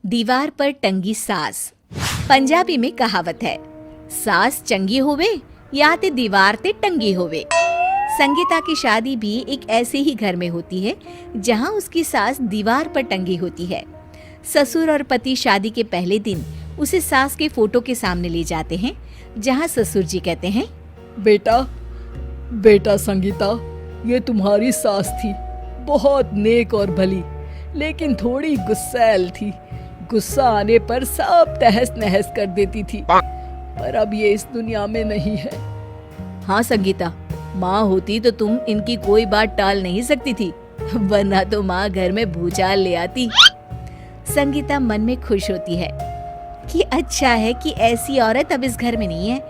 दीवार पर टंगी सास। पंजाबी में कहावत है, सास चंगी होवे या ते दीवार ते टंगी होवे। संगीता की शादी भी एक ऐसे ही घर में होती है जहां उसकी सास दीवार पर टंगी होती है। ससुर और पति शादी के पहले दिन उसे सास के फोटो के सामने ले जाते हैं, जहां ससुर जी कहते हैं, बेटा संगीता, ये तुम्हारी सास थी, बहुत नेक और भली, लेकिन थोड़ी गुस्सैल थी। गुस्सा आने पर सब तहस नहस कर देती थी, पर अब ये इस दुनिया में नहीं है। हाँ संगीता, माँ होती तो तुम इनकी कोई बात टाल नहीं सकती थी, वरना तो माँ घर में भूचाल ले आती। संगीता मन में खुश होती है कि अच्छा है कि ऐसी औरत अब इस घर में नहीं है,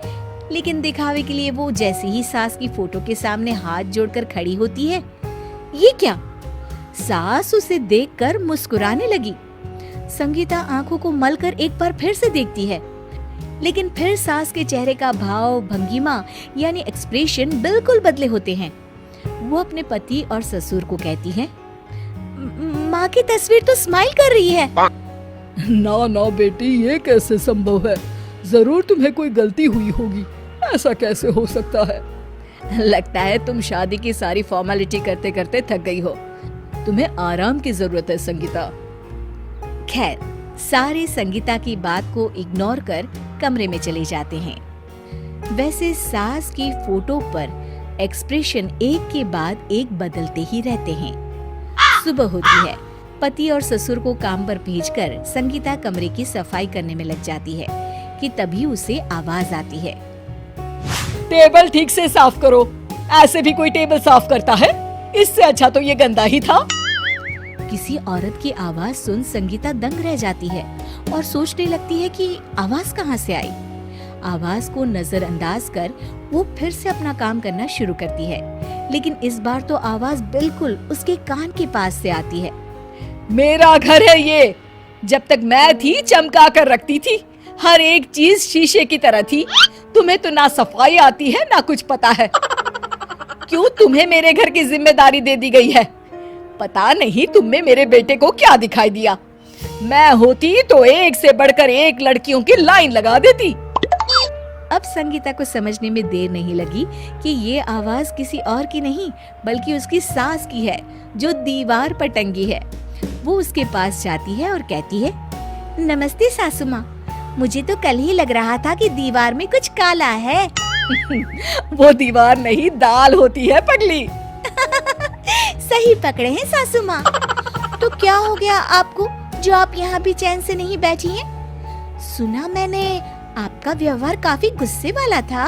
लेकिन दिखावे के लिए वो जैसे ही सास की फोटो के सामने हाथ जोड़कर खड़ी होती है, ये क्या? सास उसे देखकर मुस्कुराने लगी। संगीता आंखों को मलकर एक बार फिर से देखती है, लेकिन फिर सास के चेहरे का भाव, भंगिमा यानी एक्सप्रेशन बिल्कुल बदले होते हैं। वो अपने पति और ससुर को कहती है, माँ की तस्वीर तो स्माइल कर रही है। ना बेटी, ये कैसे संभव है? जरूर तुम्हें कोई गलती हुई होगी, ऐसा कैसे हो सकता है? लगता है तुम शादी की सारी फॉर्मेलिटी करते करते थक गई हो, तुम्हें आराम की जरूरत है संगीता। खैर, सारे संगीता की बात को इग्नोर कर कमरे में चले जाते हैं। वैसे सास की फोटो पर एक्सप्रेशन एक के बाद एक बदलते ही रहते हैं। सुबह होती है, पति और ससुर को काम पर भेजकर संगीता कमरे की सफाई करने में लग जाती है कि तभी उसे आवाज आती है, टेबल ठीक से साफ करो। ऐसे भी कोई टेबल साफ करता है? इससे अच्छा तो ये गंदा ही था। किसी औरत की आवाज सुन संगीता दंग रह जाती है और सोचने लगती है कि आवाज कहाँ से आई। आवाज को नजरअंदाज कर वो फिर से अपना काम करना शुरू करती है, लेकिन इस बार तो आवाज बिल्कुल उसके कान के पास से आती है। मेरा घर है ये। जब तक मैं थी चमका कर रखती थी, हर एक चीज शीशे की तरह थी। तुम्हें तो ना सफाई आती है ना कुछ पता है। क्यों तुम्हें मेरे घर की जिम्मेदारी दे दी गई है? पता नहीं तुम में मेरे बेटे को क्या दिखाई दिया। मैं होती तो एक से बढ़कर एक लड़कियों की लाइन लगा देती। अब संगीता को समझने में देर नहीं लगी कि ये आवाज किसी और की नहीं बल्कि उसकी सास की है, जो दीवार पर टंगी है। वो उसके पास जाती है और कहती है, नमस्ते सासू माँ, मुझे तो कल ही लग रहा था कि दीवार में कुछ काला है। वो दीवार नहीं, दाल होती है पगली। सही पकड़े हैं सासू माँ। तो क्या हो गया आपको जो आप यहाँ भी चैन से नहीं बैठी हैं? सुना मैंने आपका व्यवहार काफी गुस्से वाला था।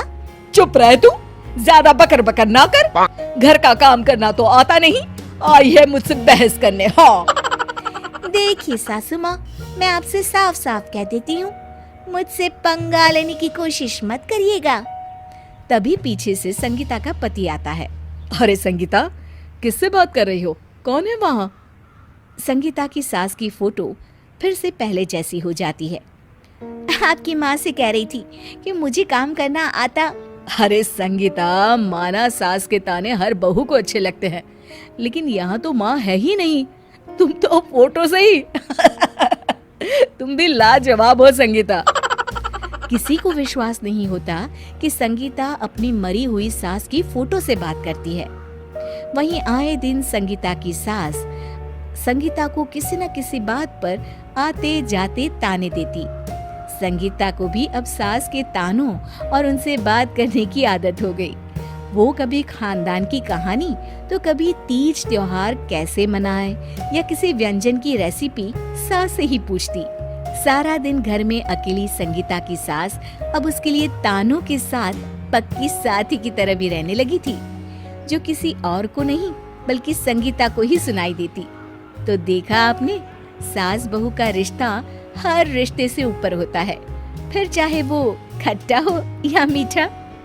चुप रह तू, ज्यादा बकर बकर ना कर। घर का काम करना तो आता नहीं, आई है मुझसे बहस करने। हाँ देखिए सासू माँ, मैं आपसे साफ साफ कह देती हूँ, मुझसे पंगा लेने की कोशिश मत करिएगा। तभी पीछे से संगीता का पति आता है। अरे संगीता, किससे बात कर रही हो? कौन है वहाँ? संगीता की सास की फोटो फिर से पहले जैसी हो जाती है। आपकी माँ से कह रही थी कि मुझे काम करना आता। अरे संगीता, माना सास के ताने हर बहू को अच्छे लगते हैं, लेकिन यहाँ तो माँ है ही नहीं। तुम तो फोटो से ही तुम भी लाजवाब हो संगीता। किसी को विश्वास नहीं होता कि संगीता अपनी मरी हुई सास की फोटो से बात करती है। वहीं आए दिन संगीता की सास संगीता को किसी न किसी बात पर आते जाते ताने देती। संगीता को भी अब सास के तानों और उनसे बात करने की आदत हो गई। वो कभी खानदान की कहानी तो कभी तीज त्योहार कैसे मनाए या किसी व्यंजन की रेसिपी सास से ही पूछती। सारा दिन घर में अकेली संगीता की सास अब उसके लिए तानों के साथ पक्की साथी की तरह भी रहने लगी थी, जो किसी और को नहीं बल्कि संगीता को ही सुनाई देती। तो देखा आपने, सास बहू का रिश्ता हर रिश्ते से ऊपर होता है, फिर चाहे वो खट्टा हो या मीठा।